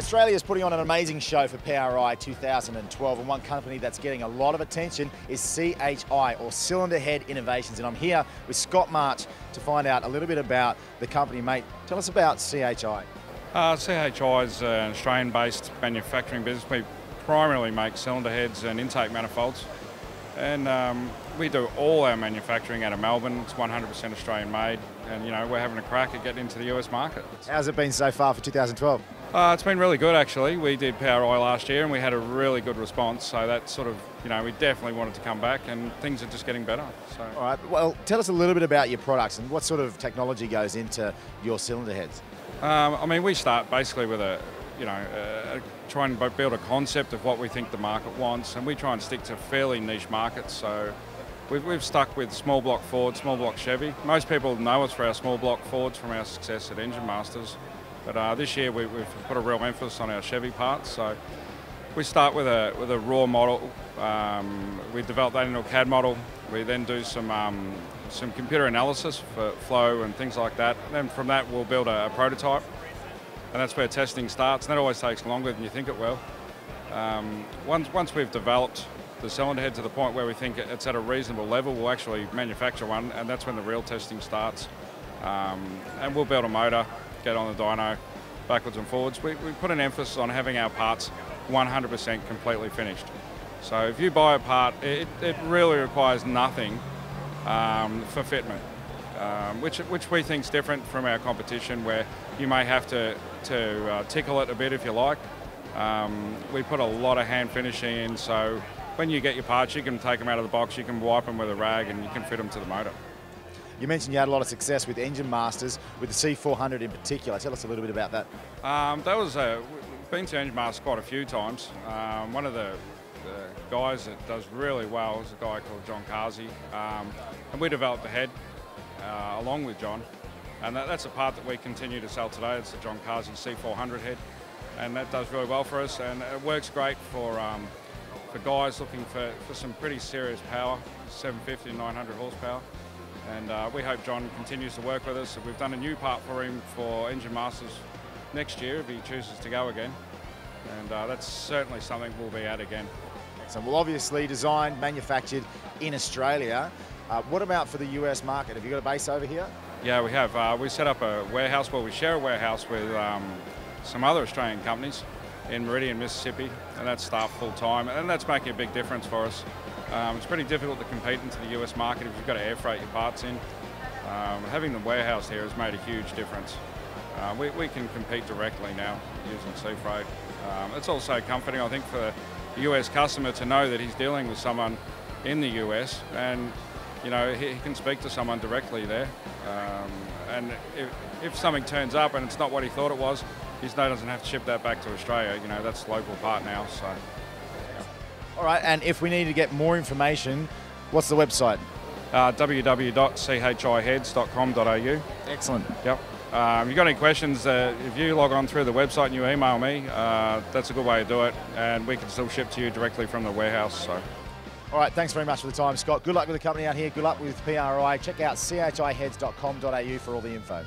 Australia is putting on an amazing show for PRI 2012, and one company that's getting a lot of attention is CHI, or Cylinder Head Innovations. And I'm here with Scott March to find out a little bit about the company. Mate, tell us about CHI. CHI is an Australian-based manufacturing business. We primarily make cylinder heads and intake manifolds, and we do all our manufacturing out of Melbourne. It's 100% Australian-made, and we're having a crack at getting into the US market. How's it been so far for 2012? It's been really good, actually. We did PRI last year and we had a really good response, so that sort of, we definitely wanted to come back, and things are just getting better. So. All right, well, tell us a little bit about your products and what sort of technology goes into your cylinder heads. We start basically with try and build a concept of what we think the market wants, and we try and stick to fairly niche markets. So we've stuck with small block Ford, small block Chevy. Most people know us for our small block Fords from our success at Engine Masters, but this year we've put a real emphasis on our Chevy parts. So we start with a raw model. We develop that into a CAD model. We then do some computer analysis for flow and things like that. And then from that we'll build a prototype, and that's where testing starts. And that always takes longer than you think it will. Once we've developed the cylinder head to the point where we think it's at a reasonable level, we'll actually manufacture one, and that's when the real testing starts. And we'll build a motor, get on the dyno, backwards and forwards. We put an emphasis on having our parts 100% completely finished. So if you buy a part, it really requires nothing for fitment, which we think is different from our competition, where you may have to tickle it a bit if you like. We put a lot of hand finishing in, so when you get your parts, you can take them out of the box, you can wipe them with a rag, and you can fit them to the motor. You mentioned you had a lot of success with Engine Masters, with the C400 in particular. Tell us a little bit about that. We've been to Engine Masters quite a few times. One of the guys that does really well is a guy called John Carsey, and we developed the head along with John, and that's a part that we continue to sell today. It's the John Carsey C400 head, and that does really well for us, and it works great for guys looking for some pretty serious power, 750 and 900 horsepower. And we hope John continues to work with us. We've done a new part for him for Engine Masters next year if he chooses to go again, and that's certainly something we'll be at again. So, well, obviously designed, manufactured in Australia. What about for the US market? Have you got a base over here? Yeah, we have. We set up a warehouse. Well, we share a warehouse with some other Australian companies in Meridian, Mississippi, and that's staffed full time, and that's making a big difference for us. It's pretty difficult to compete into the US market if you've got to air freight your parts in. Having the warehouse here has made a huge difference. We can compete directly now using sea freight. It's also comforting, I think, for the US customer to know that he's dealing with someone in the US, and he can speak to someone directly there. And if something turns up and it's not what he thought it was, he doesn't have to ship that back to Australia. That's a local part now. So. All right, and if we need to get more information, what's the website? www.chiheads.com.au. Excellent. Yep. If you've got any questions, if you log on through the website and you email me, that's a good way to do it, and we can still ship to you directly from the warehouse. So. All right, thanks very much for the time, Scott. Good luck with the company out here. Good luck with PRI. Check out chiheads.com.au for all the info.